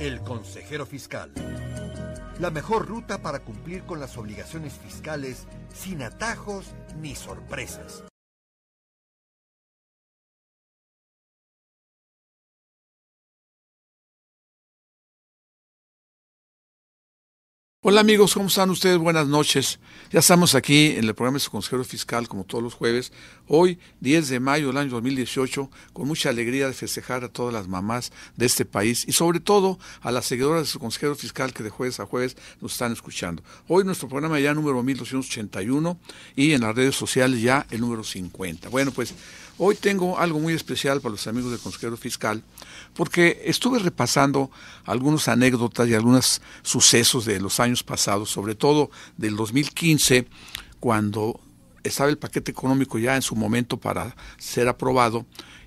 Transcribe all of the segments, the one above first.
El consejero fiscal. La mejor ruta para cumplir con las obligaciones fiscales sin atajos ni sorpresas. Hola amigos, ¿cómo están ustedes? Buenas noches. Ya estamos aquí en el programa de su consejero fiscal como todos los jueves. Hoy, 10 de mayo del año 2018, con mucha alegría de festejar a todas las mamás de este país y sobre todo a las seguidoras de su consejero fiscal que de jueves a jueves nos están escuchando. Hoy nuestro programa ya número 1281 y en las redes sociales ya el número 50. Bueno, pues hoy tengo algo muy especial para los amigos del consejero fiscal porque estuve repasando algunas anécdotas y algunos sucesos de los años pasados, sobre todo del 2015, cuando estaba el paquete económico ya en su momento para ser aprobado.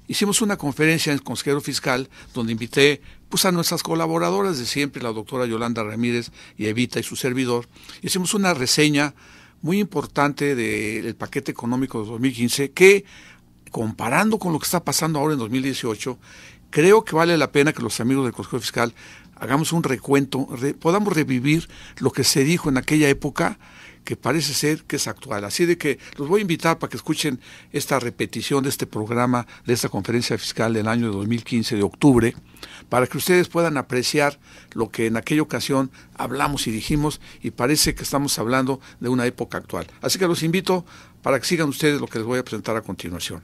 Hicimos una conferencia en el consejero fiscal donde invité a nuestras colaboradoras de siempre, la doctora Yolanda Ramírez y Evita y su servidor. Hicimos una reseña muy importante del paquete económico de 2015 que, comparando con lo que está pasando ahora en 2018, creo que vale la pena que los amigos del Consejo Fiscal hagamos un recuento, podamos revivir lo que se dijo en aquella época, que parece ser que es actual. Así de que los voy a invitar para que escuchen esta repetición de este programa, de esta conferencia fiscal del año de 2015, de octubre, para que ustedes puedan apreciar lo que en aquella ocasión hablamos y dijimos, y parece que estamos hablando de una época actual. Así que los invito para que sigan ustedes lo que les voy a presentar a continuación.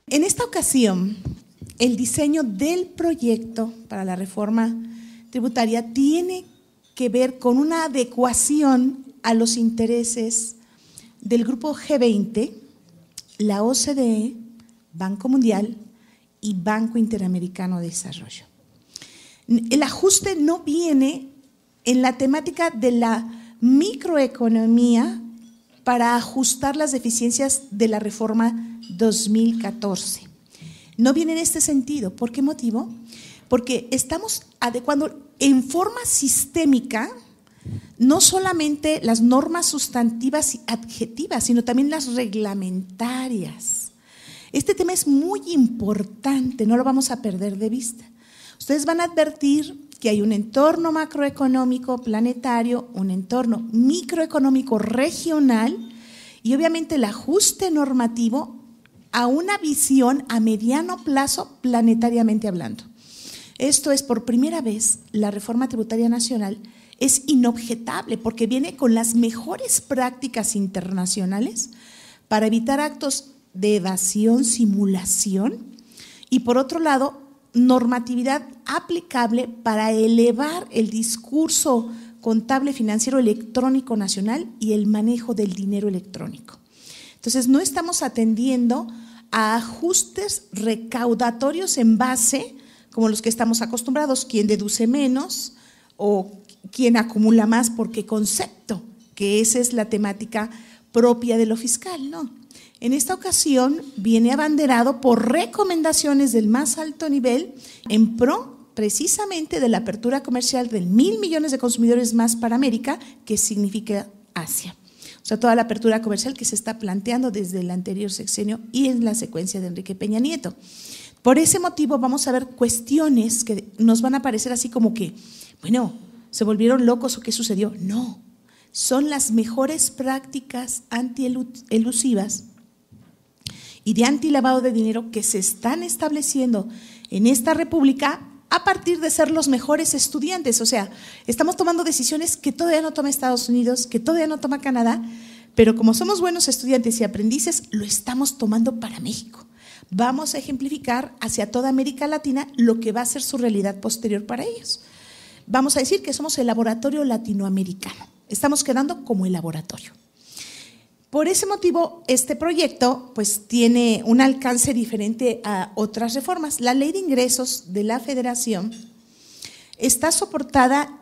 En esta ocasión, el diseño del proyecto para la reforma tributaria tiene que ver con una adecuación a los intereses del Grupo G20, la OCDE, Banco Mundial y Banco Interamericano de Desarrollo. El ajuste no viene en la temática de la microeconomía para ajustar las deficiencias de la reforma 2014. No viene en este sentido. ¿Por qué motivo? Porque estamos adecuando en forma sistémica no solamente las normas sustantivas y adjetivas, sino también las reglamentarias. Este tema es muy importante, no lo vamos a perder de vista. Ustedes van a advertir que hay un entorno macroeconómico planetario, un entorno microeconómico regional y obviamente el ajuste normativo a una visión a mediano plazo planetariamente hablando. Esto es, por primera vez, la reforma tributaria nacional es inobjetable porque viene con las mejores prácticas internacionales para evitar actos de evasión, simulación y, por otro lado, normatividad aplicable para elevar el discurso contable financiero electrónico nacional y el manejo del dinero electrónico. Entonces, no estamos atendiendo a ajustes recaudatorios en base, como los que estamos acostumbrados, quién deduce menos o quién acumula más por qué concepto, que esa es la temática propia de lo fiscal, ¿no? En esta ocasión viene abanderado por recomendaciones del más alto nivel en pro precisamente de la apertura comercial de 1,000 millones de consumidores más para América, que significa Asia. O sea, toda la apertura comercial que se está planteando desde el anterior sexenio y en la secuencia de Enrique Peña Nieto. Por ese motivo vamos a ver cuestiones que nos van a parecer así como que, bueno, ¿se volvieron locos o qué sucedió? No, son las mejores prácticas antielusivas y de antilavado de dinero que se están estableciendo en esta república a partir de ser los mejores estudiantes. O sea, estamos tomando decisiones que todavía no toma Estados Unidos, que todavía no toma Canadá, pero como somos buenos estudiantes y aprendices, lo estamos tomando para México. Vamos a ejemplificar hacia toda América Latina lo que va a ser su realidad posterior para ellos. Vamos a decir que somos el laboratorio latinoamericano. Estamos quedando como el laboratorio. Por ese motivo, este proyecto pues tiene un alcance diferente a otras reformas. La Ley de Ingresos de la Federación está soportada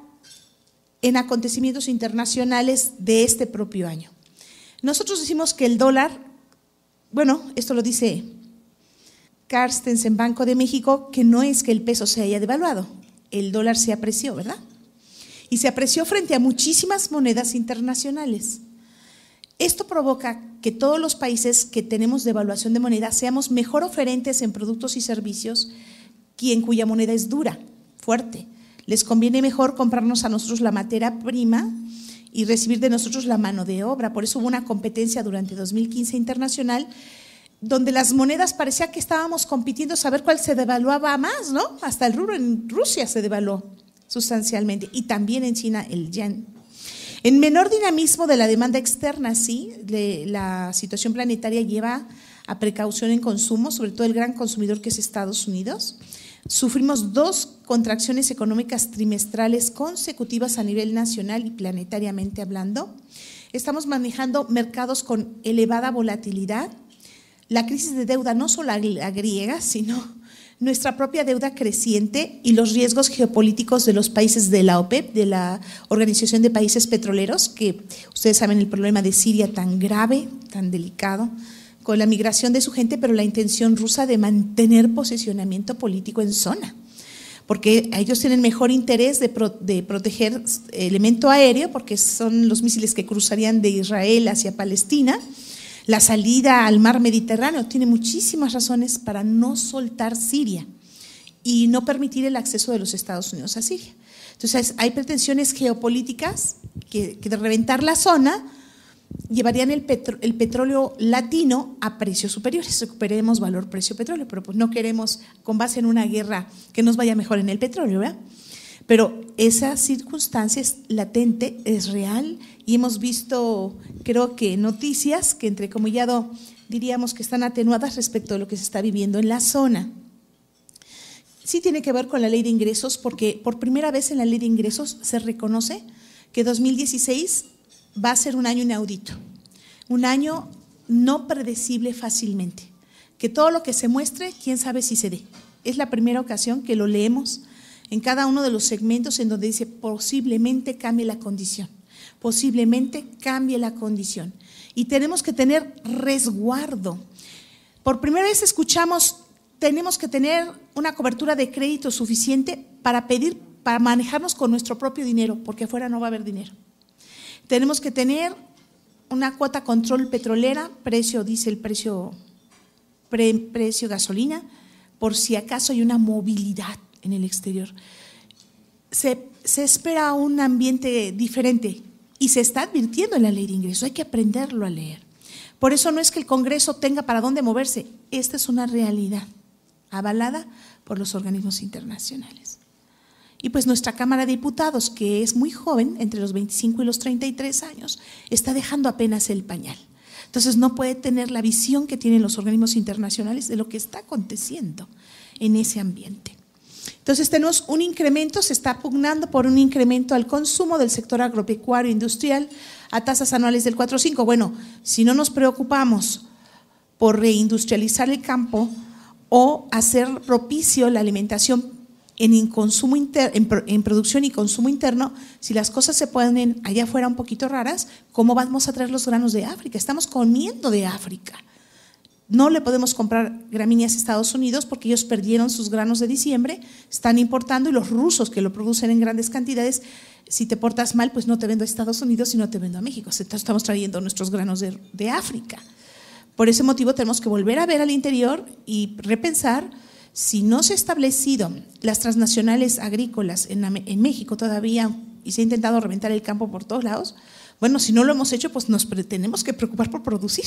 en acontecimientos internacionales de este propio año. Nosotros decimos que el dólar, bueno, esto lo dice Carstens, Banco de México, que no es que el peso se haya devaluado, el dólar se apreció, ¿verdad? Y se apreció frente a muchísimas monedas internacionales. Esto provoca que todos los países que tenemos devaluación de moneda seamos mejor oferentes en productos y servicios, cuya moneda es dura, fuerte. Les conviene mejor comprarnos a nosotros la materia prima y recibir de nosotros la mano de obra. Por eso hubo una competencia durante 2015 internacional, donde las monedas parecía que estábamos compitiendo a saber cuál se devaluaba más, ¿no? Hasta el rublo en Rusia se devaluó sustancialmente, y también en China el yen. En menor dinamismo de la demanda externa, sí, la situación planetaria lleva a precaución en consumo, sobre todo el gran consumidor que es Estados Unidos. Sufrimos 2 contracciones económicas trimestrales consecutivas a nivel nacional y planetariamente hablando. Estamos manejando mercados con elevada volatilidad. La crisis de deuda, no solo la griega, sino nuestra propia deuda creciente y los riesgos geopolíticos de los países de la OPEP, de la Organización de Países Petroleros, que ustedes saben el problema de Siria tan grave, tan delicado, con la migración de su gente, pero la intención rusa de mantener posicionamiento político en zona, porque ellos tienen mejor interés de proteger elemento aéreo, porque son los misiles que cruzarían de Israel hacia Palestina. La salida al mar Mediterráneo tiene muchísimas razones para no soltar Siria y no permitir el acceso de los Estados Unidos a Siria. Entonces hay pretensiones geopolíticas que de reventar la zona llevarían el petróleo latino a precios superiores. Recuperemos valor precio petróleo, pero pues no queremos con base en una guerra que nos vaya mejor en el petróleo, ¿verdad? Pero esa circunstancia es latente, es real, y hemos visto, creo que noticias que entrecomillado diríamos que están atenuadas respecto a lo que se está viviendo en la zona. Sí tiene que ver con la ley de ingresos, porque por primera vez en la ley de ingresos se reconoce que 2016 va a ser un año inaudito, un año no predecible fácilmente, que todo lo que se muestre, quién sabe si se dé. Es la primera ocasión que lo leemos en cada uno de los segmentos en donde dice posiblemente cambie la condición, posiblemente cambie la condición. Y tenemos que tener resguardo. Por primera vez escuchamos, tenemos que tener una cobertura de crédito suficiente para manejarnos con nuestro propio dinero, porque afuera no va a haber dinero. Tenemos que tener una cuota control petrolera, precio diésel, precio gasolina, por si acaso hay una movilidad en el exterior. Se espera un ambiente diferente y se está advirtiendo en la ley de ingresos, hay que aprenderlo a leer. Por eso no es que el Congreso tenga para dónde moverse, esta es una realidad avalada por los organismos internacionales. Y pues nuestra Cámara de Diputados, que es muy joven, entre los 25 y los 33 años, está dejando apenas el pañal. Entonces no puede tener la visión que tienen los organismos internacionales de lo que está aconteciendo en ese ambiente. Entonces tenemos un incremento, se está pugnando por un incremento al consumo del sector agropecuario industrial a tasas anuales del 4.5. Bueno, si no nos preocupamos por reindustrializar el campo o hacer propicio la alimentación en producción y consumo interno, si las cosas se ponen allá afuera un poquito raras, ¿cómo vamos a traer los granos de África? Estamos comiendo de África. No le podemos comprar gramíneas a Estados Unidos porque ellos perdieron sus granos de diciembre, están importando, y los rusos que lo producen en grandes cantidades, si te portas mal, pues no te vendo a Estados Unidos, sino te vendo a México. Estamos trayendo nuestros granos de África. Por ese motivo tenemos que volver a ver al interior y repensar si no se ha establecido las transnacionales agrícolas en México todavía y se ha intentado reventar el campo por todos lados. Bueno, si no lo hemos hecho, pues nos tenemos que preocupar por producir.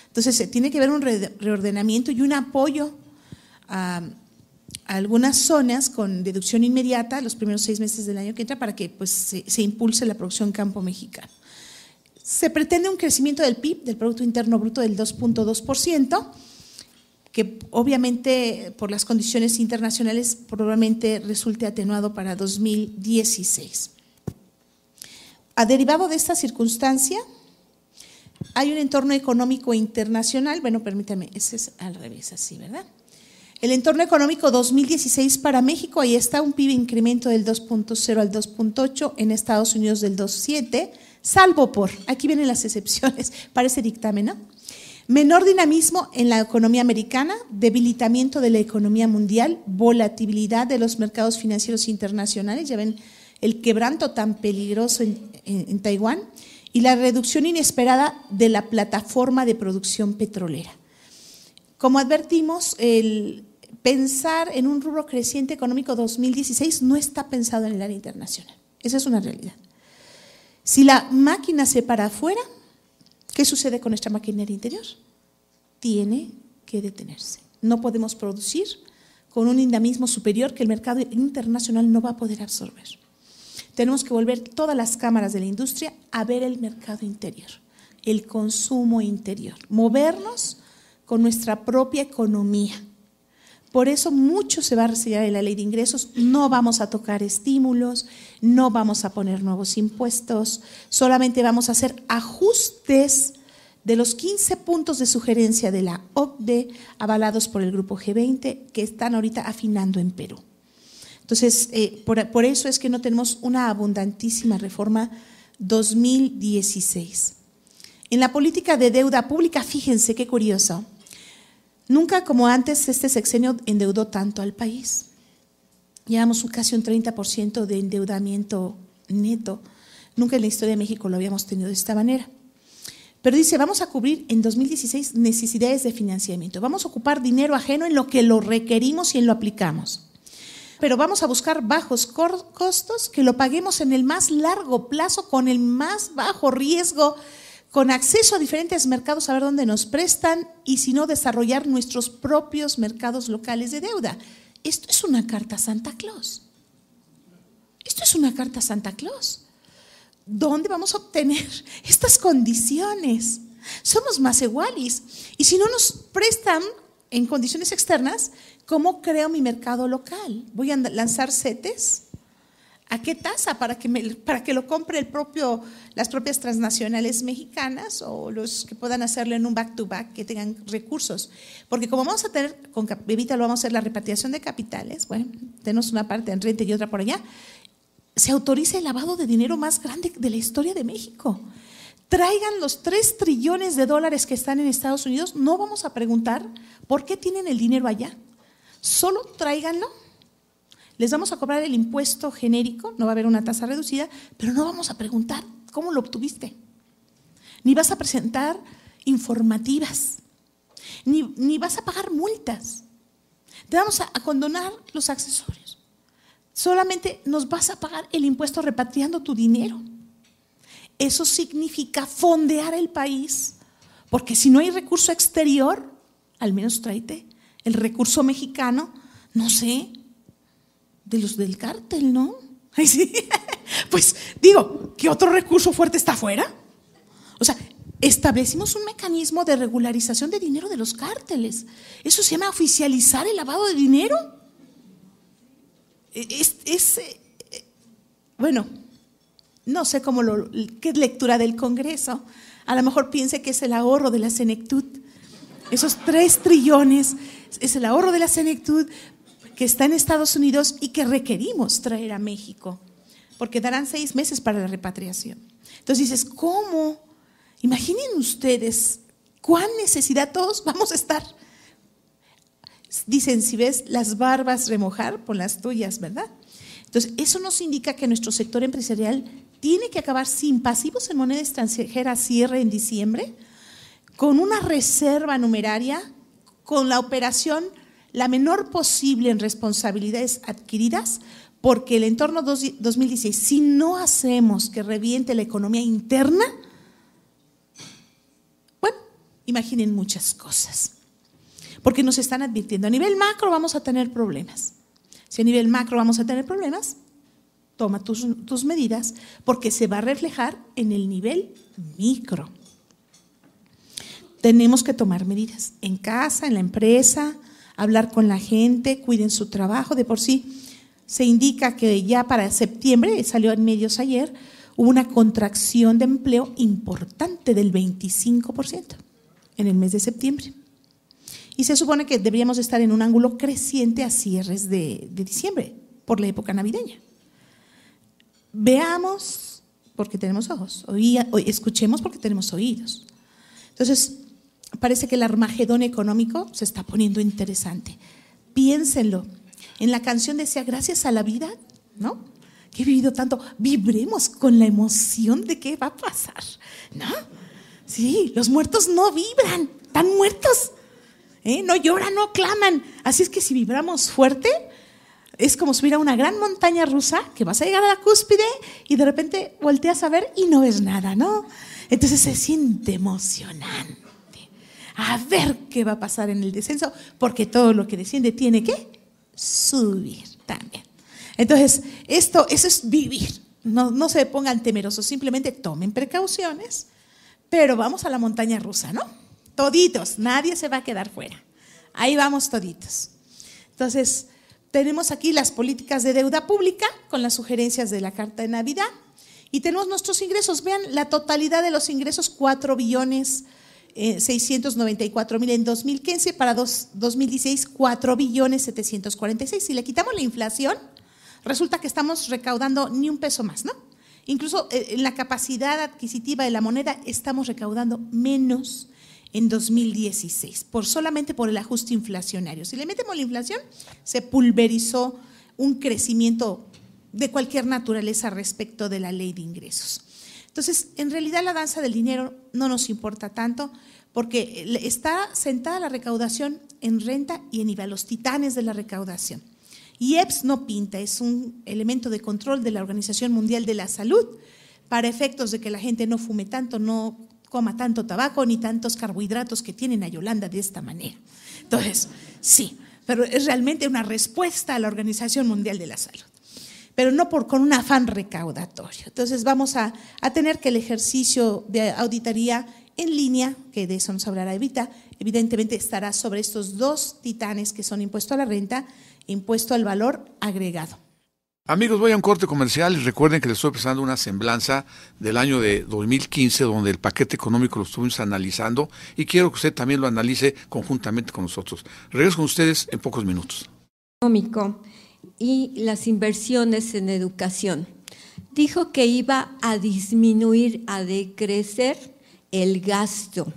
Entonces, tiene que haber un reordenamiento y un apoyo a algunas zonas con deducción inmediata los primeros 6 meses del año que entra para que pues, se impulse la producción campo mexicano. Se pretende un crecimiento del PIB, del Producto Interno Bruto, del 2.2%, que obviamente por las condiciones internacionales probablemente resulte atenuado para 2016. A derivado de esta circunstancia, hay un entorno económico internacional, bueno, permítame, ese es al revés, así, ¿verdad? El entorno económico 2016 para México, ahí está un PIB incremento del 2.0 al 2.8, en Estados Unidos del 2.7, salvo por, aquí vienen las excepciones, para ese dictamen, ¿no? Menor dinamismo en la economía americana, debilitamiento de la economía mundial, volatilidad de los mercados financieros internacionales, ya ven el quebranto tan peligroso en Taiwán, y la reducción inesperada de la plataforma de producción petrolera. Como advertimos, el pensar en un rubro creciente económico 2016 no está pensado en el área internacional. Esa es una realidad. Si la máquina se para afuera, ¿qué sucede con nuestra maquinaria interior? Tiene que detenerse. No podemos producir con un dinamismo superior que el mercado internacional no va a poder absorber. Tenemos que volver todas las cámaras de la industria a ver el mercado interior, el consumo interior, movernos con nuestra propia economía. Por eso mucho se va a resellar en la ley de ingresos, no vamos a tocar estímulos, no vamos a poner nuevos impuestos, solamente vamos a hacer ajustes de los 15 puntos de sugerencia de la OCDE avalados por el Grupo G20 que están ahorita afinando en Perú. Entonces, por eso es que no tenemos una abundantísima reforma 2016. En la política de deuda pública, fíjense qué curioso, nunca como antes este sexenio endeudó tanto al país. Llevamos casi un 30% de endeudamiento neto. Nunca en la historia de México lo habíamos tenido de esta manera. Pero dice, vamos a cubrir en 2016 necesidades de financiamiento. Vamos a ocupar dinero ajeno en lo que lo requerimos y en lo aplicamos. Pero vamos a buscar bajos costos que lo paguemos en el más largo plazo, con el más bajo riesgo, con acceso a diferentes mercados, a ver dónde nos prestan y si no, desarrollar nuestros propios mercados locales de deuda. Esto es una carta a Santa Claus. Esto es una carta a Santa Claus. ¿Dónde vamos a obtener estas condiciones? Somos más iguales. Y si no nos prestan en condiciones externas, ¿cómo creo mi mercado local? ¿Voy a lanzar CETES? ¿A qué tasa para que lo compre las propias transnacionales mexicanas o los que puedan hacerlo en un back-to-back que tengan recursos? Porque como vamos a tener, con Evita lo vamos a hacer la repatriación de capitales, bueno, tenemos una parte en renta y otra por allá, se autoriza el lavado de dinero más grande de la historia de México. Traigan los 3 trillones de dólares que están en Estados Unidos, no vamos a preguntar por qué tienen el dinero allá, solo tráiganlo. Les vamos a cobrar el impuesto genérico, no va a haber una tasa reducida, pero no vamos a preguntar cómo lo obtuviste. Ni vas a presentar informativas, ni vas a pagar multas. Te vamos a condonar los accesorios. Solamente nos vas a pagar el impuesto repatriando tu dinero. Eso significa fondear el país, porque si no hay recurso exterior, al menos tráete el recurso mexicano, no sé, de los del cártel, ¿no? Ay, sí. Pues digo, ¿qué otro recurso fuerte está afuera? O sea, establecimos un mecanismo de regularización de dinero de los cárteles. ¿Eso se llama oficializar el lavado de dinero? Bueno, no sé qué lectura del Congreso. A lo mejor piense que es el ahorro de la Senectud. Esos 3 trillones es el ahorro de la Senectud que está en Estados Unidos y que requerimos traer a México, porque darán 6 meses para la repatriación. Entonces dices, ¿cómo? Imaginen ustedes cuán necesidad todos vamos a estar. Dicen, si ves las barbas remojar, pon las tuyas, ¿verdad? Entonces, eso nos indica que nuestro sector empresarial tiene que acabar sin pasivos en moneda extranjera a cierre en diciembre, con una reserva numeraria, con la operación la menor posible en responsabilidades adquiridas, porque el entorno 2016, si no hacemos que reviente la economía interna, bueno, imaginen muchas cosas. Porque nos están advirtiendo, a nivel macro vamos a tener problemas. Si a nivel macro vamos a tener problemas, toma tus medidas, porque se va a reflejar en el nivel micro. Tenemos que tomar medidas en casa, en la empresa, hablar con la gente, cuiden su trabajo. De por sí se indica que ya para septiembre, salió en medios ayer, hubo una contracción de empleo importante del 25% en el mes de septiembre. Y se supone que deberíamos estar en un ángulo creciente a cierres de diciembre, por la época navideña. Veamos porque tenemos ojos, escuchemos porque tenemos oídos. Entonces, parece que el Armagedón económico se está poniendo interesante. Piénsenlo. En la canción decía, gracias a la vida, ¿no? Que he vivido tanto, vibremos con la emoción de qué va a pasar, ¿no? Sí, los muertos no vibran, están muertos. No lloran, no claman. Así es que si vibramos fuerte, es como subir a una gran montaña rusa que vas a llegar a la cúspide y de repente volteas a ver y no ves nada, ¿no? Entonces se siente emocionante. A ver qué va a pasar en el descenso, porque todo lo que desciende tiene que subir también. Entonces, eso es vivir. No se pongan temerosos, simplemente tomen precauciones, pero vamos a la montaña rusa, ¿no? Toditos, nadie se va a quedar fuera. Ahí vamos toditos. Entonces, tenemos aquí las políticas de deuda pública con las sugerencias de la Carta de Navidad y tenemos nuestros ingresos. Vean la totalidad de los ingresos, 4.694.000 en 2015, para 2016, 4.746. Si le quitamos la inflación, resulta que estamos recaudando ni un peso más, ¿no? Incluso en la capacidad adquisitiva de la moneda estamos recaudando menos en 2016, solamente por el ajuste inflacionario. Si le metemos la inflación, se pulverizó un crecimiento de cualquier naturaleza respecto de la ley de ingresos. Entonces, en realidad la danza del dinero no nos importa tanto porque está sentada la recaudación en renta y en IVA, los titanes de la recaudación. IEPS no pinta, es un elemento de control de la Organización Mundial de la Salud para efectos de que la gente no fume tanto, no coma tanto tabaco ni tantos carbohidratos que tienen a Yolanda de esta manera. Entonces, sí, pero es realmente una respuesta a la Organización Mundial de la Salud, pero no con un afán recaudatorio. Entonces vamos a tener que el ejercicio de auditoría en línea, que de eso nos hablará Evita, evidentemente estará sobre estos dos titanes que son impuesto a la renta e impuesto al valor agregado. Amigos, voy a un corte comercial y recuerden que les estoy presentando una semblanza del año de 2015 donde el paquete económico lo estuvimos analizando y quiero que usted también lo analice conjuntamente con nosotros. Regreso con ustedes en pocos minutos. Económico y las inversiones en educación. Dijo que iba a disminuir, a decrecer el gasto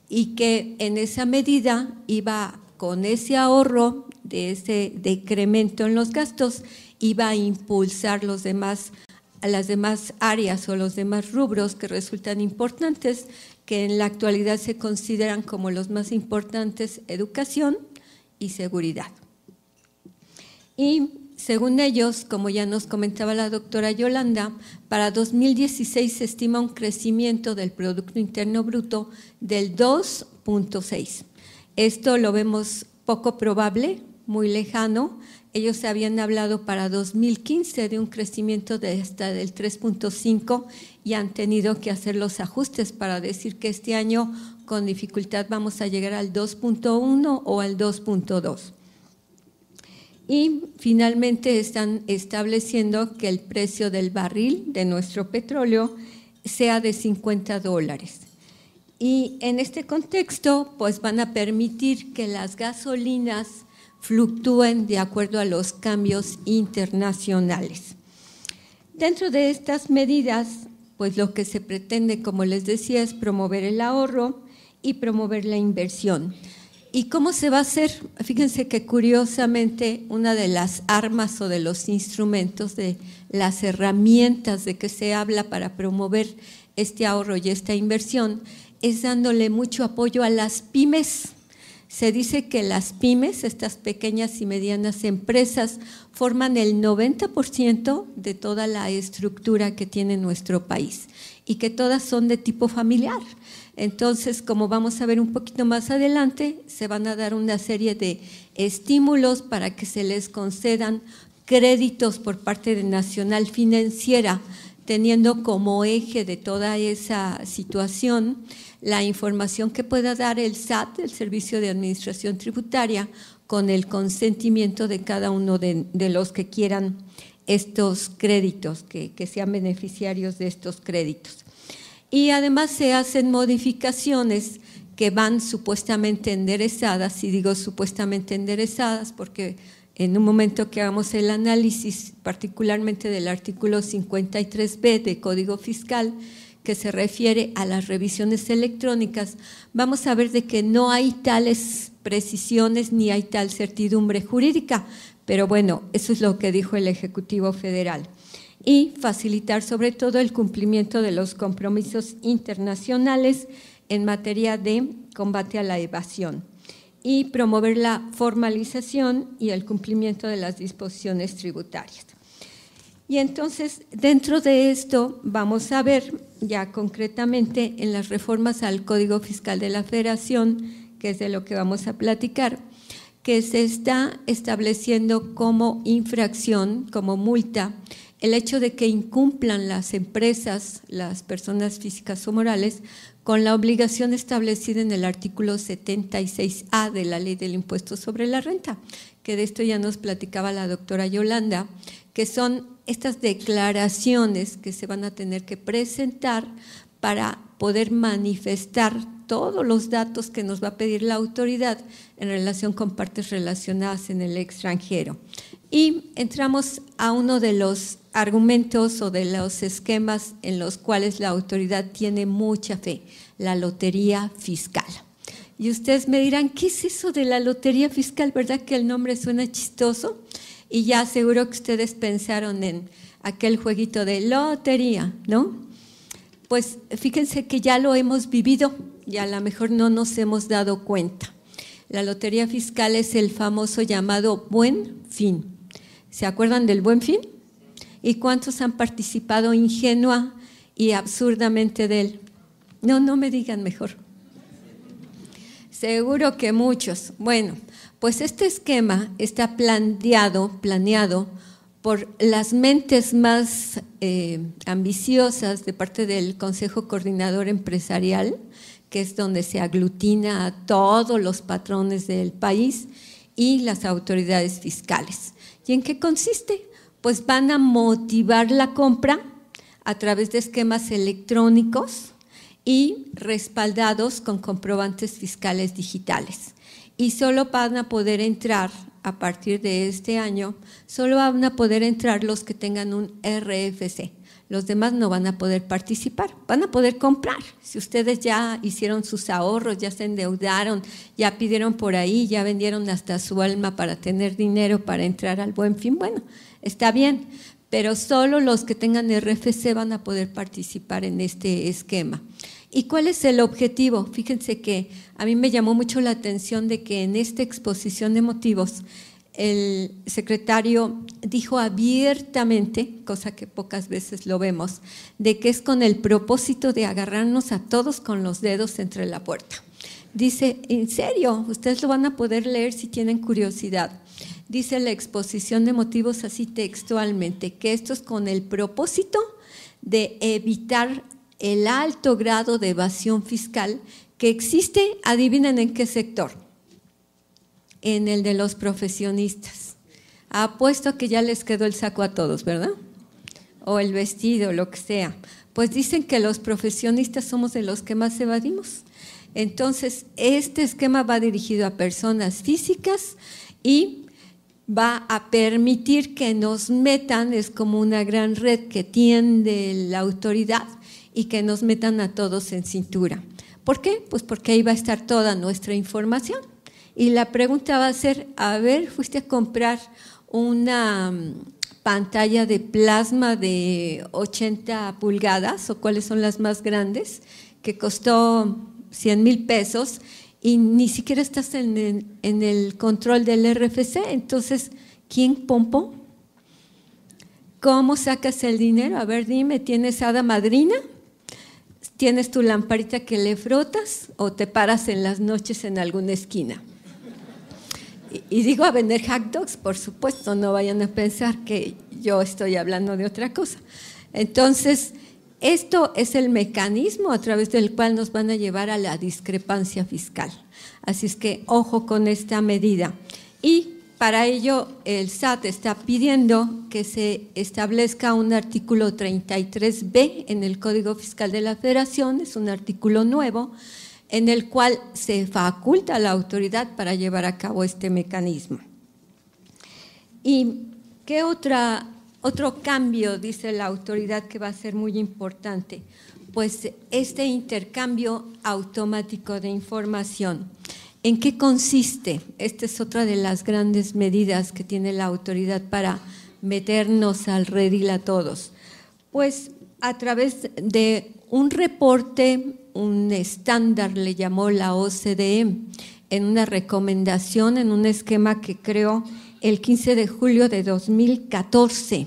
y que en esa medida iba, con ese ahorro de ese decremento en los gastos, iba a impulsar a las demás áreas o los demás rubros que resultan importantes, que en la actualidad se consideran como los más importantes: educación y seguridad. Y según ellos, como ya nos comentaba la doctora Yolanda, para 2016 se estima un crecimiento del Producto Interno Bruto del 2.6. Esto lo vemos poco probable, muy lejano. Ellos habían hablado para 2015 de un crecimiento de hasta del 3.5 y han tenido que hacer los ajustes para decir que este año con dificultad vamos a llegar al 2.1 o al 2.2. Y finalmente están estableciendo que el precio del barril de nuestro petróleo sea de $50. Y en este contexto, pues van a permitir que las gasolinas fluctúen de acuerdo a los cambios internacionales. Dentro de estas medidas, pues lo que se pretende, como les decía, es promover el ahorro y promover la inversión. ¿Y cómo se va a hacer? Fíjense que curiosamente una de las armas o de los instrumentos, de las herramientas de que se habla para promover este ahorro y esta inversión, es dándole mucho apoyo a las pymes. Se dice que las pymes, estas pequeñas y medianas empresas, forman el 90% de toda la estructura que tiene nuestro país y que todas son de tipo familiar. Entonces, como vamos a ver un poquito más adelante, se van a dar una serie de estímulos para que se les concedan créditos por parte de Nacional Financiera, teniendo como eje de toda esa situación la información que pueda dar el SAT, el Servicio de Administración Tributaria, con el consentimiento de cada uno de los que quieran estos créditos, que sean beneficiarios de estos créditos. Y además se hacen modificaciones que van supuestamente enderezadas, y digo supuestamente enderezadas porque en un momento que hagamos el análisis particularmente del artículo 53B de Código Fiscal, que se refiere a las revisiones electrónicas, vamos a ver de que no hay tales precisiones ni hay tal certidumbre jurídica, pero bueno, eso es lo que dijo el Ejecutivo Federal. Y facilitar sobre todo el cumplimiento de los compromisos internacionales en materia de combate a la evasión. y promover la formalización y el cumplimiento de las disposiciones tributarias. Y entonces, dentro de esto, vamos a ver ya concretamente en las reformas al Código Fiscal de la Federación, que es de lo que vamos a platicar, que se está estableciendo como infracción, como multa, el hecho de que incumplan las empresas, las personas físicas o morales, con la obligación establecida en el artículo 76A de la Ley del Impuesto sobre la Renta, que de esto ya nos platicaba la doctora Yolanda, que son estas declaraciones que se van a tener que presentar para poder manifestar todos los datos que nos va a pedir la autoridad en relación con partes relacionadas en el extranjero. Y entramos a uno de los argumentos o de los esquemas en los cuales la autoridad tiene mucha fe, la lotería fiscal. Y ustedes me dirán, ¿qué es eso de la lotería fiscal? ¿Verdad que el nombre suena chistoso? Y ya seguro que ustedes pensaron en aquel jueguito de lotería, ¿no? Pues fíjense que ya lo hemos vivido y a lo mejor no nos hemos dado cuenta. La lotería fiscal es el famoso llamado Buen Fin. ¿Se acuerdan del Buen Fin? ¿Y cuántos han participado ingenua y absurdamente de él? No me digan mejor. Seguro que muchos. Bueno, pues este esquema está planeado por las mentes más ambiciosas de parte del Consejo Coordinador Empresarial, que es donde se aglutina a todos los patrones del país y las autoridades fiscales. ¿Y en qué consiste? Pues van a motivar la compra a través de esquemas electrónicos y respaldados con comprobantes fiscales digitales. Y solo van a poder entrar, a partir de este año, solo van a poder entrar los que tengan un RFC. Los demás no van a poder participar, van a poder comprar. Si ustedes ya hicieron sus ahorros, ya se endeudaron, ya pidieron por ahí, ya vendieron hasta su alma para tener dinero para entrar al Buen Fin, bueno, está bien, pero solo los que tengan RFC van a poder participar en este esquema. ¿Y cuál es el objetivo? Fíjense que a mí me llamó mucho la atención de que en esta exposición de motivos el secretario dijo abiertamente, cosa que pocas veces lo vemos, de que es con el propósito de agarrarnos a todos con los dedos entre la puerta. Dice, en serio, ustedes lo van a poder leer si tienen curiosidad. Dice la exposición de motivos así textualmente, que esto es con el propósito de evitar el alto grado de evasión fiscal que existe, adivinen en qué sector, en el de los profesionistas. Apuesto que ya les quedó el saco a todos, ¿verdad? O el vestido, lo que sea. Pues dicen que los profesionistas somos de los que más evadimos. Entonces, este esquema va dirigido a personas físicas y va a permitir que nos metan, es como una gran red que tiende la autoridad, y que nos metan a todos en cintura. ¿Por qué? Pues porque ahí va a estar toda nuestra información. Y la pregunta va a ser, a ver, fuiste a comprar una pantalla de plasma de 80 pulgadas, o cuáles son las más grandes, que costó 100,000 pesos, y ni siquiera estás en el control del RFC, entonces, ¿quién pompó? ¿Cómo sacas el dinero? A ver, dime, ¿tienes hada madrina? ¿Tienes tu lamparita que le frotas o te paras en las noches en alguna esquina? Y digo a vender hot dogs, por supuesto, no vayan a pensar que yo estoy hablando de otra cosa. Entonces, esto es el mecanismo a través del cual nos van a llevar a la discrepancia fiscal. Así es que ojo con esta medida. Y para ello, el SAT está pidiendo que se establezca un artículo 33B en el Código Fiscal de la Federación, es un artículo nuevo, en el cual se faculta a la autoridad para llevar a cabo este mecanismo. ¿Y qué otro cambio dice la autoridad que va a ser muy importante? Pues este intercambio automático de información. ¿En qué consiste? Esta es otra de las grandes medidas que tiene la autoridad para meternos al redil a todos. Pues a través de un reporte, un estándar le llamó la OCDE, en una recomendación, en un esquema que creó el 15 de julio de 2014.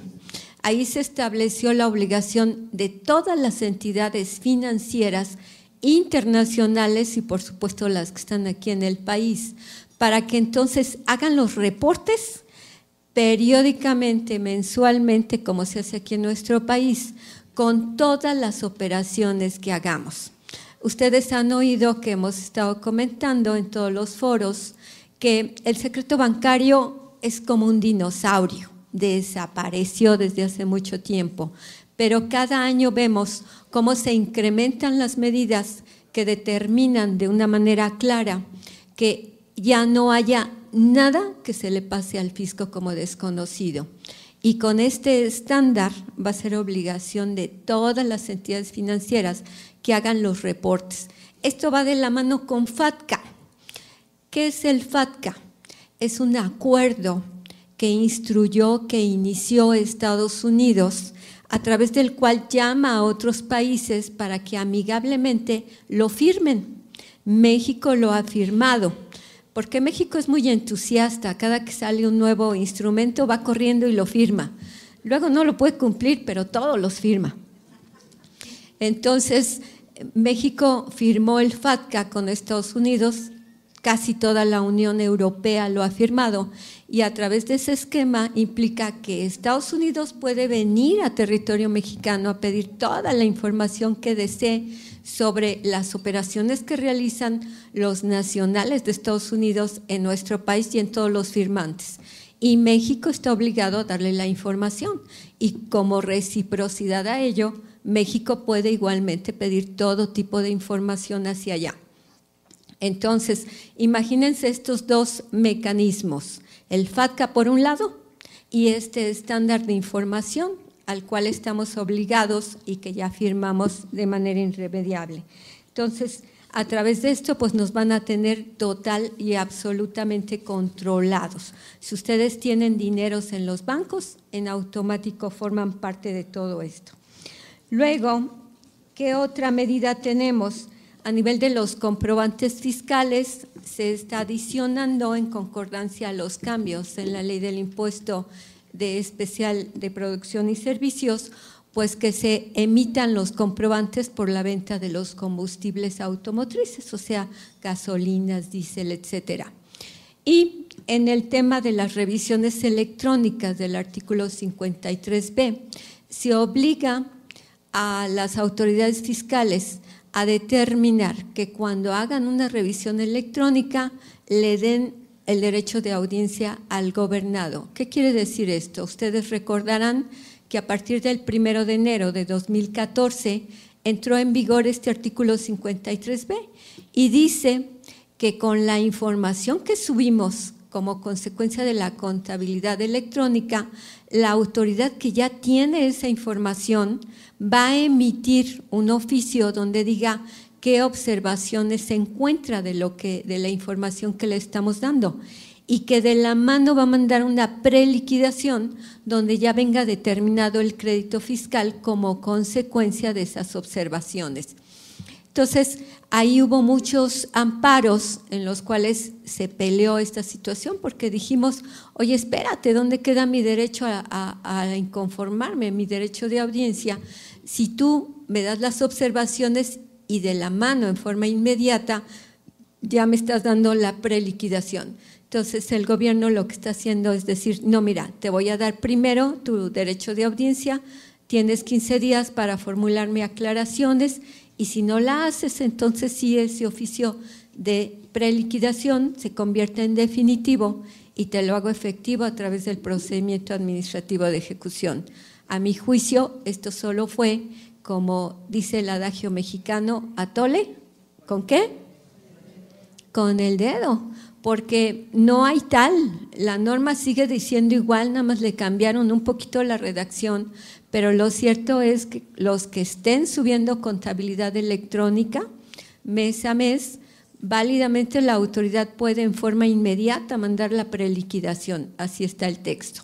Ahí se estableció la obligación de todas las entidades financieras internacionales y por supuesto las que están aquí en el país, para que entonces hagan los reportes periódicamente, mensualmente, como se hace aquí en nuestro país, con todas las operaciones que hagamos. Ustedes han oído que hemos estado comentando en todos los foros que el secreto bancario es como un dinosaurio, desapareció desde hace mucho tiempo, pero cada año vemos cómo se incrementan las medidas que determinan de una manera clara que ya no haya nada que se le pase al fisco como desconocido. Y con este estándar va a ser obligación de todas las entidades financieras que hagan los reportes. Esto va de la mano con FATCA. ¿Qué es el FATCA? Es un acuerdo que instruyó, que inició Estados Unidos, a través del cual llama a otros países para que amigablemente lo firmen. México lo ha firmado, porque México es muy entusiasta, cada que sale un nuevo instrumento va corriendo y lo firma. Luego no lo puede cumplir, pero todos los firma. Entonces, México firmó el FATCA con Estados Unidos, casi toda la Unión Europea lo ha firmado, y a través de ese esquema implica que Estados Unidos puede venir a territorio mexicano a pedir toda la información que desee sobre las operaciones que realizan los nacionales de Estados Unidos en nuestro país y en todos los firmantes. Y México está obligado a darle la información, y como reciprocidad a ello, México puede igualmente pedir todo tipo de información hacia allá. Entonces, imagínense estos dos mecanismos, el FATCA por un lado y este estándar de información al cual estamos obligados y que ya firmamos de manera irremediable. Entonces, a través de esto, pues nos van a tener total y absolutamente controlados. Si ustedes tienen dineros en los bancos, en automático forman parte de todo esto. Luego, ¿qué otra medida tenemos? A nivel de los comprobantes fiscales, se está adicionando en concordancia a los cambios en la ley del impuesto especial de producción y servicios, pues que se emitan los comprobantes por la venta de los combustibles automotrices, o sea, gasolinas, diésel, etcétera. Y en el tema de las revisiones electrónicas del artículo 53B, se obliga a las autoridades fiscales a determinar que cuando hagan una revisión electrónica le den el derecho de audiencia al gobernado. ¿Qué quiere decir esto? Ustedes recordarán que a partir del 1 de enero de 2014 entró en vigor este artículo 53B y dice que con la información que subimos como consecuencia de la contabilidad electrónica, la autoridad que ya tiene esa información va a emitir un oficio donde diga qué observaciones se encuentra de la información que le estamos dando, y que de la mano va a mandar una preliquidación donde ya venga determinado el crédito fiscal como consecuencia de esas observaciones. Entonces, ahí hubo muchos amparos en los cuales se peleó esta situación porque dijimos, oye, espérate, ¿dónde queda mi derecho a inconformarme, mi derecho de audiencia? Si tú me das las observaciones y de la mano en forma inmediata ya me estás dando la preliquidación. Entonces el gobierno lo que está haciendo es decir, no, mira, te voy a dar primero tu derecho de audiencia, tienes 15 días para formularme aclaraciones y si no la haces, entonces sí ese oficio de preliquidación se convierte en definitivo y te lo hago efectivo a través del procedimiento administrativo de ejecución. A mi juicio, esto solo fue, como dice el adagio mexicano, atole, ¿con qué? Con el dedo, porque no hay tal, la norma sigue diciendo igual, nada más le cambiaron un poquito la redacción, pero lo cierto es que los que estén subiendo contabilidad electrónica mes a mes, válidamente la autoridad puede en forma inmediata mandar la preliquidación, así está el texto.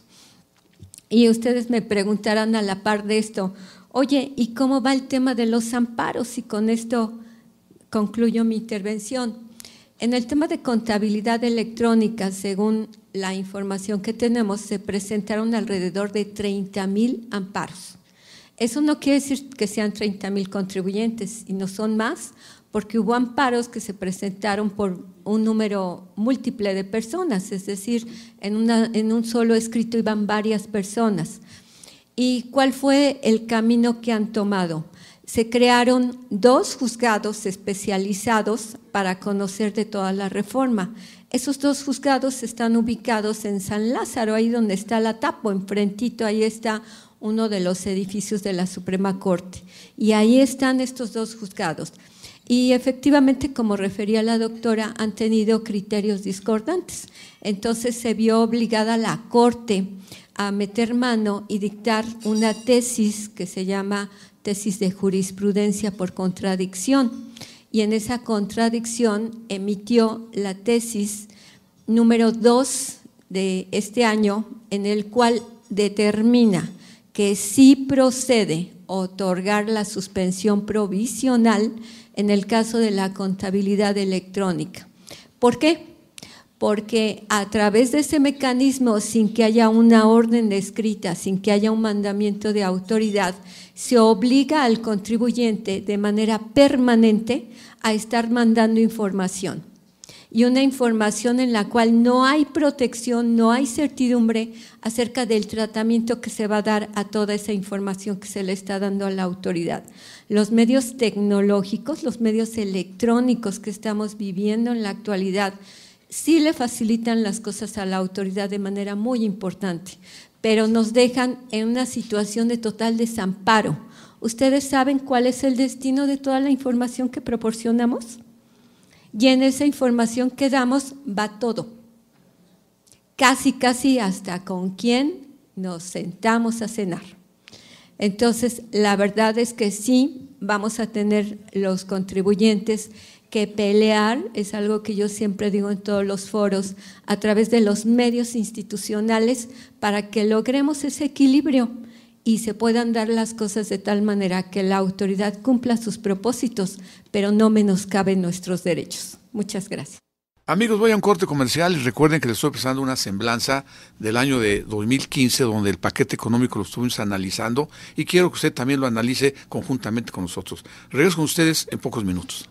Y ustedes me preguntarán a la par de esto, oye, ¿y cómo va el tema de los amparos? Y con esto concluyo mi intervención. En el tema de contabilidad electrónica, según la información que tenemos, se presentaron alrededor de 30,000 amparos. Eso no quiere decir que sean 30,000 contribuyentes, y no son más, porque hubo amparos que se presentaron por un número múltiple de personas, es decir, en un solo escrito iban varias personas. ¿Y cuál fue el camino que han tomado? Se crearon 2 juzgados especializados para conocer de toda la reforma. Esos 2 juzgados están ubicados en San Lázaro, ahí donde está la Tapo, enfrentito, ahí está uno de los edificios de la Suprema Corte. Y ahí están estos 2 juzgados. Y efectivamente, como refería la doctora, han tenido criterios discordantes. Entonces se vio obligada la Corte a meter mano y dictar una tesis que se llama tesis de jurisprudencia por contradicción. Y en esa contradicción emitió la tesis número 2 de este año, en el cual determina que sí procede otorgar la suspensión provisional en el caso de la contabilidad electrónica. ¿Por qué? Porque a través de ese mecanismo, sin que haya una orden escrita, sin que haya un mandamiento de autoridad, se obliga al contribuyente de manera permanente a estar mandando información. Y una información en la cual no hay protección, no hay certidumbre acerca del tratamiento que se va a dar a toda esa información que se le está dando a la autoridad. Los medios tecnológicos, los medios electrónicos que estamos viviendo en la actualidad, sí le facilitan las cosas a la autoridad de manera muy importante, pero nos dejan en una situación de total desamparo. ¿Ustedes saben cuál es el destino de toda la información que proporcionamos? Y en esa información que damos va todo. Casi hasta con quién nos sentamos a cenar. Entonces, la verdad es que sí vamos a tener los contribuyentes que pelear, es algo que yo siempre digo en todos los foros, a través de los medios institucionales para que logremos ese equilibrio y se puedan dar las cosas de tal manera que la autoridad cumpla sus propósitos, pero no menoscabe nuestros derechos. Muchas gracias. Amigos, voy a un corte comercial y recuerden que les estoy presentando una semblanza del año de 2015 donde el paquete económico lo estuvimos analizando y quiero que usted también lo analice conjuntamente con nosotros. Regreso con ustedes en pocos minutos.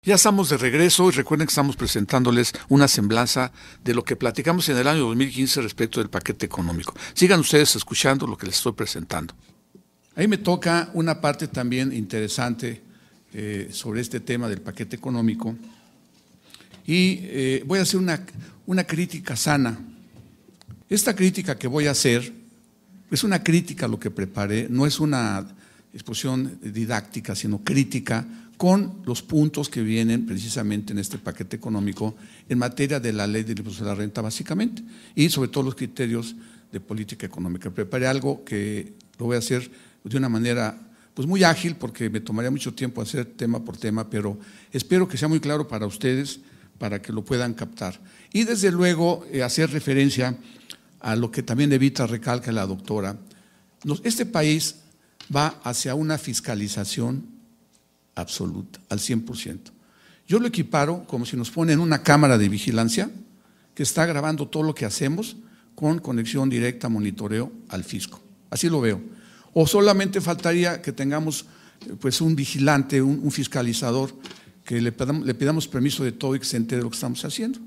Ya estamos de regreso y recuerden que estamos presentándoles una semblanza de lo que platicamos en el año 2015 respecto del paquete económico. Sigan ustedes escuchando lo que les estoy presentando. Ahí me toca una parte también interesante sobre este tema del paquete económico y voy a hacer una crítica sana. Esta crítica que voy a hacer es una crítica a lo que preparé, no es una exposición didáctica, sino crítica con los puntos que vienen precisamente en este paquete económico en materia de la ley del impuesto a la renta básicamente y sobre todo los criterios de política económica. Preparé algo que lo voy a hacer de una manera pues muy ágil porque me tomaría mucho tiempo hacer tema por tema, pero espero que sea muy claro para ustedes para que lo puedan captar. Y desde luego hacer referencia a lo que también Evita recalca la doctora. Este país va hacia una fiscalización absoluta, al 100%. Yo lo equiparo como si nos ponen una cámara de vigilancia que está grabando todo lo que hacemos con conexión directa, monitoreo al fisco. Así lo veo. O solamente faltaría que tengamos pues un vigilante, un fiscalizador, que le pidamos permiso de todo y que se entere de lo que estamos haciendo.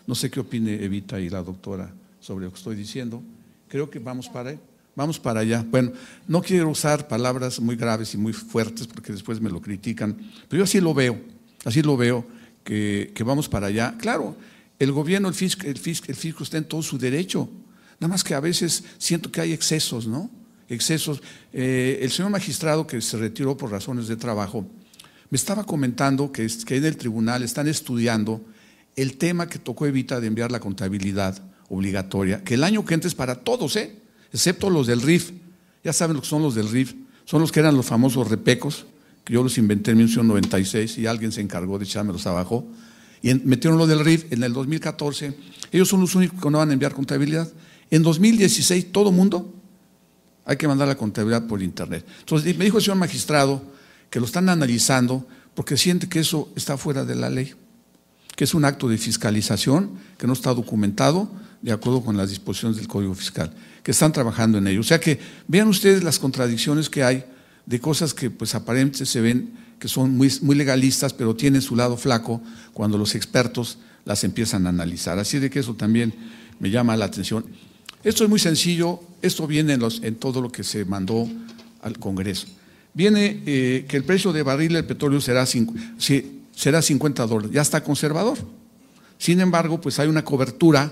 No sé qué opine Evita y la doctora sobre lo que estoy diciendo. Creo que vamos para allá. Bueno, no quiero usar palabras muy graves y muy fuertes porque después me lo critican, pero yo así lo veo, que vamos para allá. Claro, el gobierno, el fisco está en todo su derecho, nada más que a veces siento que hay excesos, ¿no? Excesos. El señor magistrado que se retiró por razones de trabajo me estaba comentando que en el tribunal están estudiando el tema que tocó Evita de enviar la contabilidad obligatoria, que el año que entra es para todos, excepto los del RIF. Ya saben lo que son los del RIF, son los que eran los famosos repecos, que yo los inventé en 1996 y alguien se encargó de echármelos abajo, y metieron lo del RIF en el 2014, ellos son los únicos que no van a enviar contabilidad. En 2016 todo mundo hay que mandar la contabilidad por internet. Entonces me dijo el señor magistrado que lo están analizando porque siente que eso está fuera de la ley, que es un acto de fiscalización que no está documentado de acuerdo con las disposiciones del Código Fiscal, que están trabajando en ello. O sea que vean ustedes las contradicciones que hay de cosas que pues aparentemente se ven que son muy legalistas, pero tienen su lado flaco cuando los expertos las empiezan a analizar. Así de que eso también me llama la atención. Esto es muy sencillo, esto viene en todo lo que se mandó al Congreso. Viene que el precio de barril del petróleo será $50, ya está conservador. Sin embargo, pues hay una cobertura,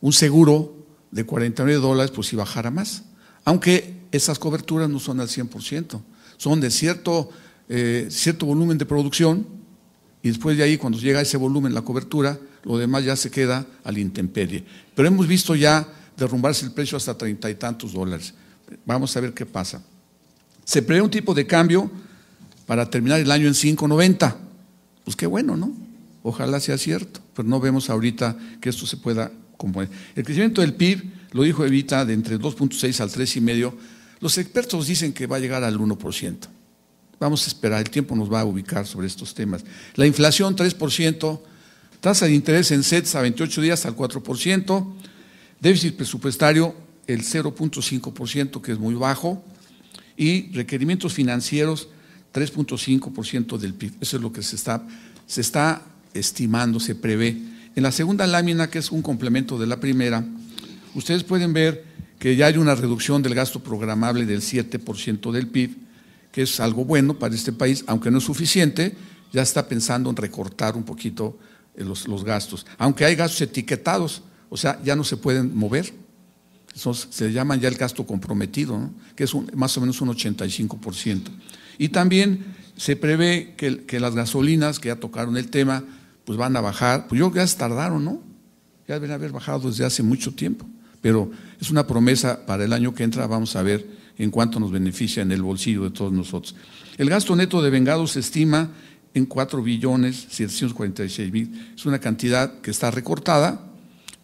un seguro de $49 pues si bajara más. Aunque esas coberturas no son al 100%, son de cierto volumen de producción y después de ahí cuando llega ese volumen, la cobertura, lo demás ya se queda a la intemperie. Pero hemos visto ya derrumbarse el precio hasta $30 y tantos. Vamos a ver qué pasa. Se prevé un tipo de cambio para terminar el año en 5.90. Pues qué bueno, ¿no? Ojalá sea cierto, pero no vemos ahorita que esto se pueda componer. El crecimiento del PIB, lo dijo Evita, de entre 2.6 al 3.5, los expertos dicen que va a llegar al 1%. Vamos a esperar, el tiempo nos va a ubicar sobre estos temas. La inflación 3%, tasa de interés en CETS a 28 días al 4%, déficit presupuestario el 0.5%, que es muy bajo, y requerimientos financieros 3.5% del PIB. Eso es lo que se está estimando, se prevé. En la segunda lámina, que es un complemento de la primera, ustedes pueden ver que ya hay una reducción del gasto programable del 7% del PIB, que es algo bueno para este país, aunque no es suficiente, ya está pensando en recortar un poquito los gastos. Aunque hay gastos etiquetados, o sea, ya no se pueden mover. Se llaman ya el gasto comprometido, ¿no? Que es más o menos un 85%. Y también se prevé que las gasolinas, que ya tocaron el tema, pues van a bajar. Pues yo creo que ya se tardaron, ¿no? Ya deben haber bajado desde hace mucho tiempo. Pero es una promesa para el año que entra, vamos a ver en cuánto nos beneficia en el bolsillo de todos nosotros. El gasto neto de vengados se estima en 4.746.000. Es una cantidad que está recortada,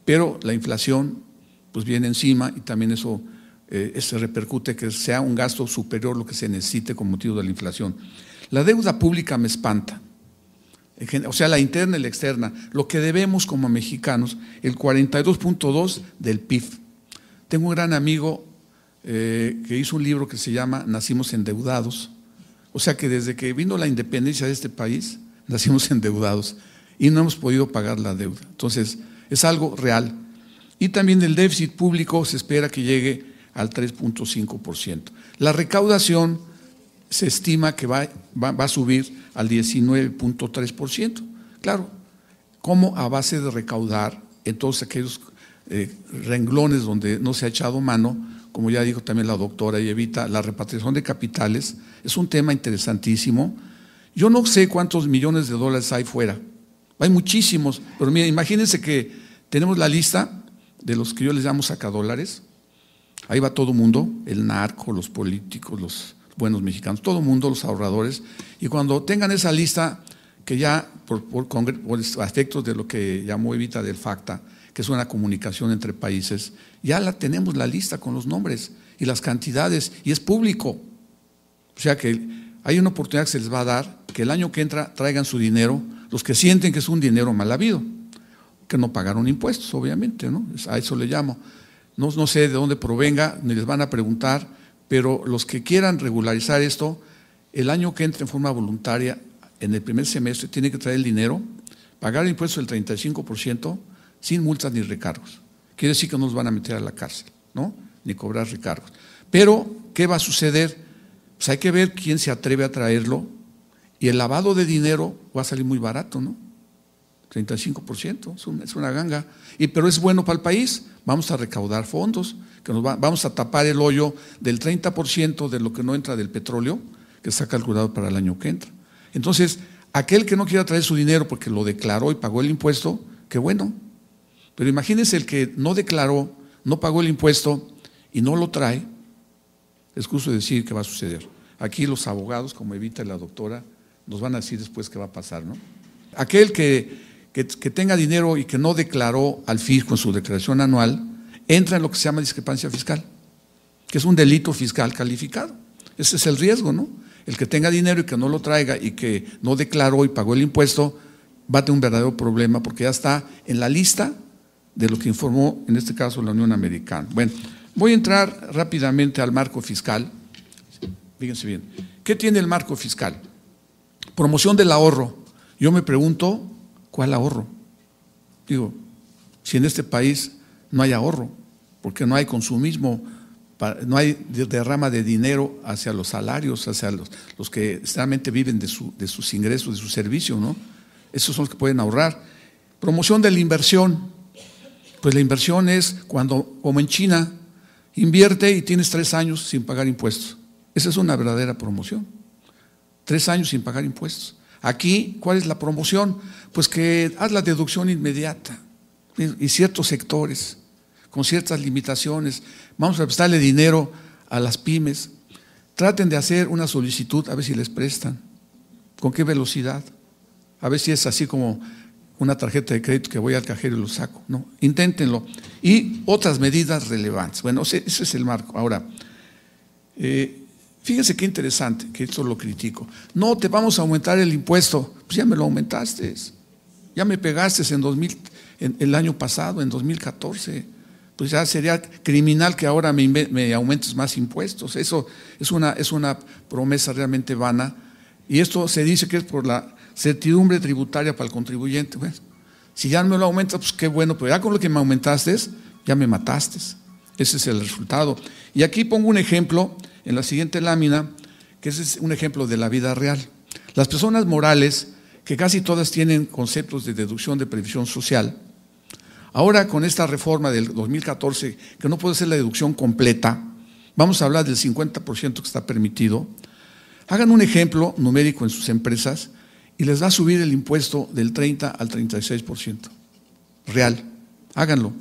pero la inflación pues viene encima y también eso se repercute que sea un gasto superior a lo que se necesite con motivo de la inflación. La deuda pública me espanta, o sea, la interna y la externa, lo que debemos como mexicanos, el 42.2 del PIB. Tengo un gran amigo que hizo un libro que se llama Nacimos endeudados, o sea que desde que vino la independencia de este país, nacimos endeudados y no hemos podido pagar la deuda. Entonces, es algo real. Y también el déficit público se espera que llegue al 3.5%. La recaudación se estima que va a subir al 19.3%. Claro, ¿cómo? A base de recaudar en todos aquellos renglones donde no se ha echado mano, como ya dijo también la doctora y Evita, la repatriación de capitales es un tema interesantísimo. Yo no sé cuántos millones de dólares hay fuera, hay muchísimos, pero miren, imagínense que tenemos la lista de los que yo les llamo sacadólares. Ahí va todo el mundo, el narco, los políticos, los buenos mexicanos, todo el mundo, los ahorradores. Y cuando tengan esa lista, que ya por efectos de lo que llamó Evita del FACTA, que es una comunicación entre países, ya la tenemos la lista con los nombres y las cantidades, y es público. O sea que hay una oportunidad que se les va a dar, que el año que entra traigan su dinero, los que sienten que es un dinero mal habido, que no pagaron impuestos, obviamente, ¿no? A eso le llamo. No sé de dónde provenga, ni les van a preguntar, pero los que quieran regularizar esto, el año que entre en forma voluntaria, en el primer semestre, tienen que traer el dinero, pagar el impuesto del 35%, sin multas ni recargos. Quiere decir que no nos van a meter a la cárcel, ¿no? Ni cobrar recargos. Pero, ¿qué va a suceder? Pues hay que ver quién se atreve a traerlo, y el lavado de dinero va a salir muy barato, ¿no? 35%, es una ganga, pero es bueno para el país. Vamos a recaudar fondos, vamos a tapar el hoyo del 30% de lo que no entra del petróleo, que está calculado para el año que entra. Entonces, aquel que no quiera traer su dinero porque lo declaró y pagó el impuesto, qué bueno. Pero imagínense el que no declaró, no pagó el impuesto y no lo trae, es justo decir qué va a suceder. Aquí los abogados, como Evita y la doctora, nos van a decir después qué va a pasar, ¿no? Aquel que tenga dinero y que no declaró al fisco en su declaración anual, entra en lo que se llama discrepancia fiscal, que es un delito fiscal calificado. Ese es el riesgo, ¿no? El que tenga dinero y que no lo traiga y que no declaró y pagó el impuesto, va a tener un verdadero problema porque ya está en la lista de lo que informó, en este caso, la Unión Americana. Bueno, voy a entrar rápidamente al marco fiscal. Fíjense bien, ¿qué tiene el marco fiscal? Promoción del ahorro. Yo me pregunto, ¿cuál ahorro? Digo, si en este país no hay ahorro, porque no hay consumismo, no hay derrama de dinero hacia los salarios, hacia los que realmente viven de sus ingresos, de su servicio, ¿no? Esos son los que pueden ahorrar. Promoción de la inversión. Pues la inversión es cuando, como en China, invierte y tienes 3 años sin pagar impuestos. Esa es una verdadera promoción. 3 años sin pagar impuestos. Aquí, ¿cuál es la promoción? Pues que haz la deducción inmediata y ciertos sectores con ciertas limitaciones. Vamos a prestarle dinero a las pymes. Traten de hacer una solicitud a ver si les prestan. ¿Con qué velocidad? A ver si es así como una tarjeta de crédito que voy al cajero y lo saco. No, inténtenlo. Y otras medidas relevantes. Bueno, ese es el marco. Ahora, fíjense qué interesante, que esto lo critico. No te vamos a aumentar el impuesto. Pues ya me lo aumentaste. Ya me pegaste en el año pasado, en 2014. Pues ya sería criminal que ahora me aumentes más impuestos. Eso es una promesa realmente vana. Y esto se dice que es por la certidumbre tributaria para el contribuyente. Bueno, si ya no me lo aumentas, pues qué bueno, pero ya con lo que me aumentaste, ya me mataste. Ese es el resultado. Y aquí pongo un ejemplo en la siguiente lámina, que ese es un ejemplo de la vida real. Las personas morales, que casi todas tienen conceptos de deducción de previsión social, ahora con esta reforma del 2014, que no puede ser la deducción completa, vamos a hablar del 50% que está permitido. Hagan un ejemplo numérico en sus empresas y les va a subir el impuesto del 30 al 36%. Real. Háganlo.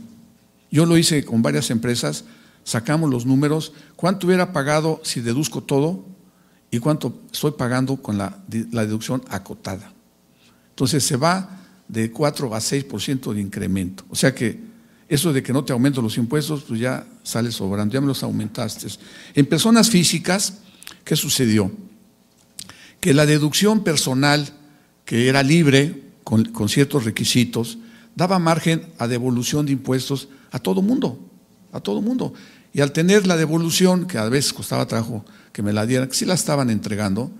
Yo lo hice con varias empresas, sacamos los números, cuánto hubiera pagado si deduzco todo y cuánto estoy pagando con la deducción acotada. Entonces se va de 4 a 6% de incremento. O sea que eso de que no te aumento los impuestos, pues ya sale sobrando, ya me los aumentaste. En personas físicas, ¿qué sucedió? Que la deducción personal, que era libre, con ciertos requisitos, daba margen a devolución de impuestos a todo mundo, a todo mundo. Y al tener la devolución, que a veces costaba trabajo que me la dieran, que sí la estaban entregando,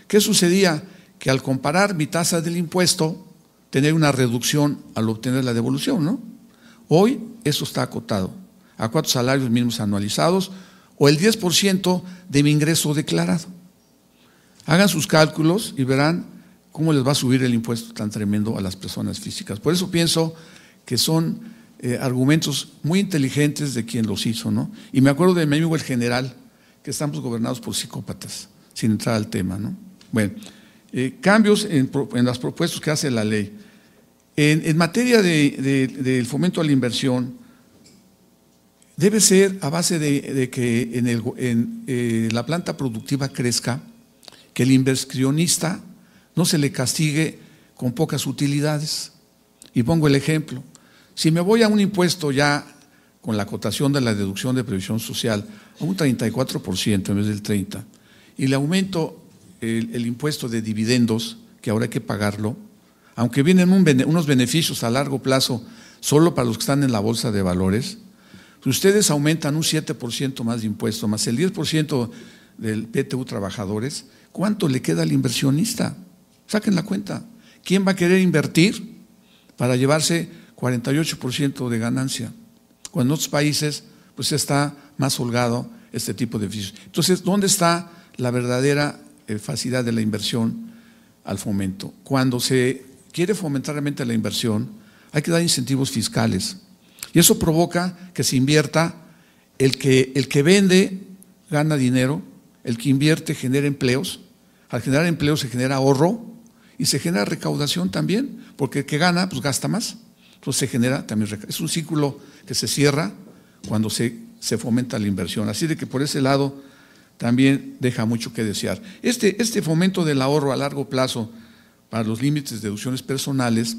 ¿qué sucedía? Que al comparar mi tasa del impuesto, tener una reducción al obtener la devolución, ¿no? Hoy eso está acotado a 4 salarios mínimos anualizados o el 10% de mi ingreso declarado. Hagan sus cálculos y verán cómo les va a subir el impuesto tan tremendo a las personas físicas. Por eso pienso que son argumentos muy inteligentes de quien los hizo, ¿no? Y me acuerdo de mi amigo el general, que estamos gobernados por psicópatas, sin entrar al tema, ¿no? Bueno, cambios en las propuestas que hace la ley. En materia del fomento a la inversión, debe ser a base de que en la planta productiva crezca, que el inversionista no se le castigue con pocas utilidades. Y pongo el ejemplo. Si me voy a un impuesto ya con la acotación de la deducción de previsión social a un 34% en vez del 30%, y le aumento el impuesto de dividendos, que ahora hay que pagarlo, aunque vienen unos beneficios a largo plazo solo para los que están en la bolsa de valores, si ustedes aumentan un 7% más de impuesto, más el 10% del PTU trabajadores, ¿cuánto le queda al inversionista? Saquen la cuenta. ¿Quién va a querer invertir para llevarse 48% de ganancia? Cuando en otros países pues está más holgado este tipo de beneficios. Entonces, ¿dónde está la verdadera facilidad de la inversión al fomento? Cuando se quiere fomentar realmente la inversión, hay que dar incentivos fiscales. Y eso provoca que se invierta, el que vende gana dinero, el que invierte genera empleos, al generar empleos se genera ahorro y se genera recaudación también, porque el que gana pues gasta más, entonces se genera también recaudación. Es un círculo que se cierra cuando se fomenta la inversión, así de que por ese lado también deja mucho que desear. Este fomento del ahorro a largo plazo para los límites de deducciones personales,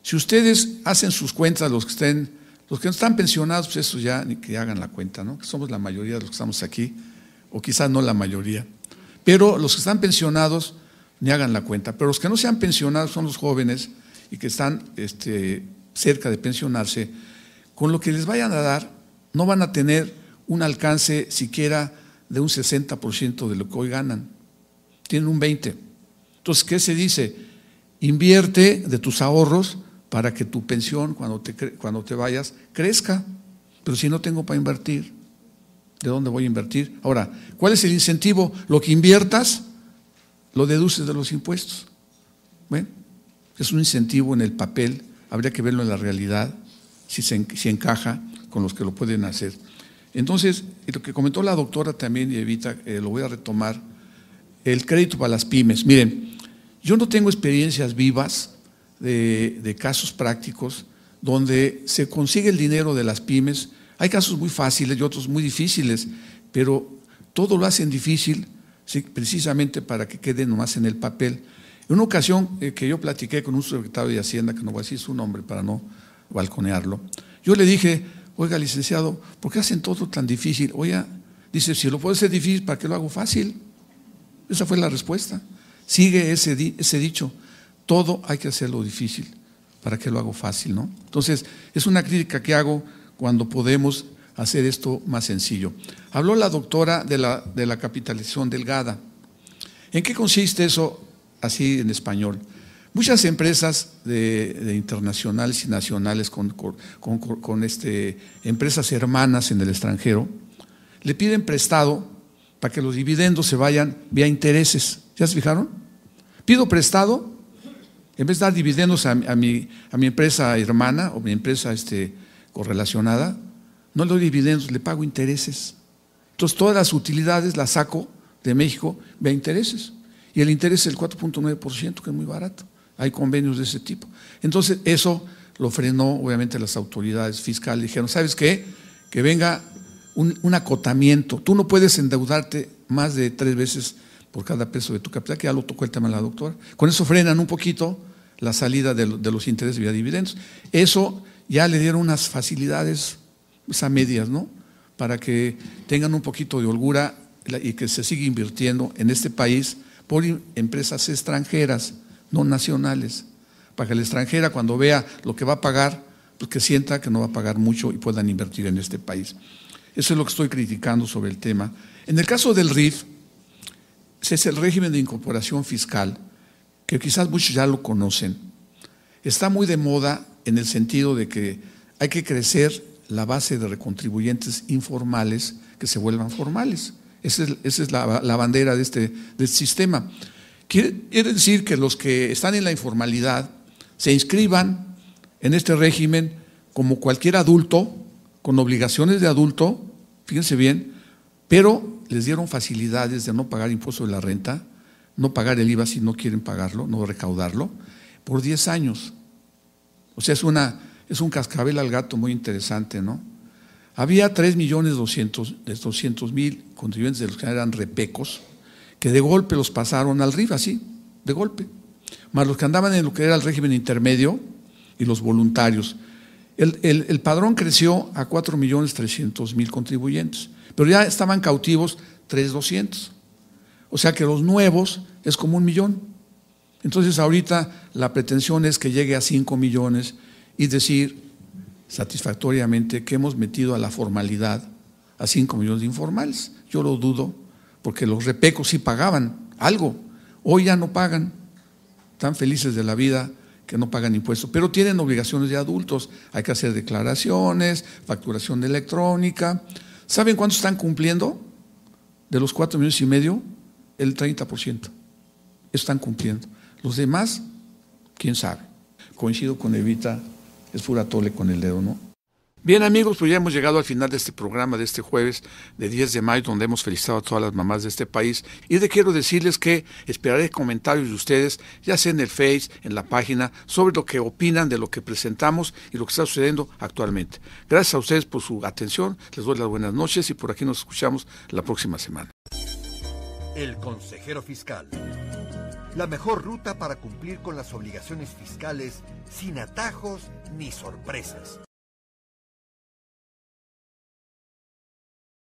si ustedes hacen sus cuentas, los que no están pensionados, pues eso ya ni que hagan la cuenta, ¿no? Que somos la mayoría de los que estamos aquí, o quizás no la mayoría, pero los que están pensionados ni hagan la cuenta, pero los que no sean pensionados son los jóvenes y que están cerca de pensionarse, con lo que les vayan a dar, no van a tener un alcance siquiera de un 60% de lo que hoy ganan. Tienen un 20%. Entonces, ¿qué se dice? Invierte de tus ahorros para que tu pensión, cuando te vayas, crezca. Pero si no tengo para invertir, ¿de dónde voy a invertir? Ahora, ¿cuál es el incentivo? Lo que inviertas, lo deduces de los impuestos. Bueno, es un incentivo en el papel, habría que verlo en la realidad, si encaja con los que lo pueden hacer. Entonces, lo que comentó la doctora también, y Evita, lo voy a retomar, el crédito para las pymes. Miren, yo no tengo experiencias vivas de casos prácticos donde se consigue el dinero de las pymes. Hay casos muy fáciles y otros muy difíciles, pero todo lo hacen difícil, sí, precisamente para que quede nomás en el papel. En una ocasión que yo platiqué con un secretario de Hacienda, que no voy a decir su nombre para no balconearlo, yo le dije: oiga, licenciado, ¿por qué hacen todo tan difícil? Oiga, dice, si lo puedo hacer difícil, ¿para qué lo hago fácil? Esa fue la respuesta. Sigue ese dicho, todo hay que hacerlo difícil, ¿para qué lo hago fácil? ¿No? Entonces, es una crítica que hago cuando podemos hacer esto más sencillo. Habló la doctora de la capitalización delgada. ¿En qué consiste eso así en español? Muchas empresas de internacionales y nacionales con empresas hermanas en el extranjero le piden prestado para que los dividendos se vayan vía intereses. ¿Ya se fijaron? Pido prestado, en vez de dar dividendos a mi empresa hermana o mi empresa correlacionada, no le doy dividendos, le pago intereses. Entonces todas las utilidades las saco de México vía intereses. Y el interés es el 4.9%, que es muy barato. Hay convenios de ese tipo. Entonces eso lo frenó obviamente las autoridades fiscales. Dijeron, ¿sabes qué? Que venga un acotamiento. Tú no puedes endeudarte más de 3 veces por cada peso de tu capital, que ya lo tocó el tema de la doctora. Con eso frenan un poquito la salida de los intereses vía dividendos. Eso ya le dieron unas facilidades a medias, ¿no? Para que tengan un poquito de holgura y que se siga invirtiendo en este país por empresas extranjeras, no nacionales, para que la extranjera, cuando vea lo que va a pagar, pues que sienta que no va a pagar mucho y puedan invertir en este país. Eso es lo que estoy criticando sobre el tema. En el caso del RIF, ese es el régimen de incorporación fiscal, que quizás muchos ya lo conocen. Está muy de moda en el sentido de que hay que crecer la base de recontribuyentes informales que se vuelvan formales. Esa es la bandera de este sistema. Quiere decir que los que están en la informalidad se inscriban en este régimen como cualquier adulto, con obligaciones de adulto, fíjense bien, pero les dieron facilidades de no pagar impuesto de la renta, no pagar el IVA si no quieren pagarlo, no recaudarlo, por 10 años. O sea, es un cascabel al gato muy interesante, ¿no? Había 3.200.000 contribuyentes de los que eran repecos, que de golpe los pasaron al RIF, así, de golpe, más los que andaban en lo que era el régimen intermedio y los voluntarios. El padrón creció a 4.300.000 contribuyentes, pero ya estaban cautivos 3.200.000. O sea que los nuevos es como 1 millón. Entonces ahorita la pretensión es que llegue a 5 millones y decir satisfactoriamente que hemos metido a la formalidad a 5 millones de informales. Yo lo dudo, porque los repecos sí pagaban algo, hoy ya no pagan, están felices de la vida que no pagan impuestos, pero tienen obligaciones de adultos, hay que hacer declaraciones, facturación electrónica. ¿Saben cuánto están cumpliendo? De los 4,5 millones, el 30% están cumpliendo. Los demás, quién sabe. Coincido con Evita, es pura tole con el dedo, ¿no? Bien, amigos, pues ya hemos llegado al final de este programa de este jueves de 10 de mayo, donde hemos felicitado a todas las mamás de este país. Y quiero decirles que esperaré comentarios de ustedes, ya sea en el Face, en la página, sobre lo que opinan de lo que presentamos y lo que está sucediendo actualmente. Gracias a ustedes por su atención, les doy las buenas noches y por aquí nos escuchamos la próxima semana. El consejero fiscal. La mejor ruta para cumplir con las obligaciones fiscales sin atajos ni sorpresas.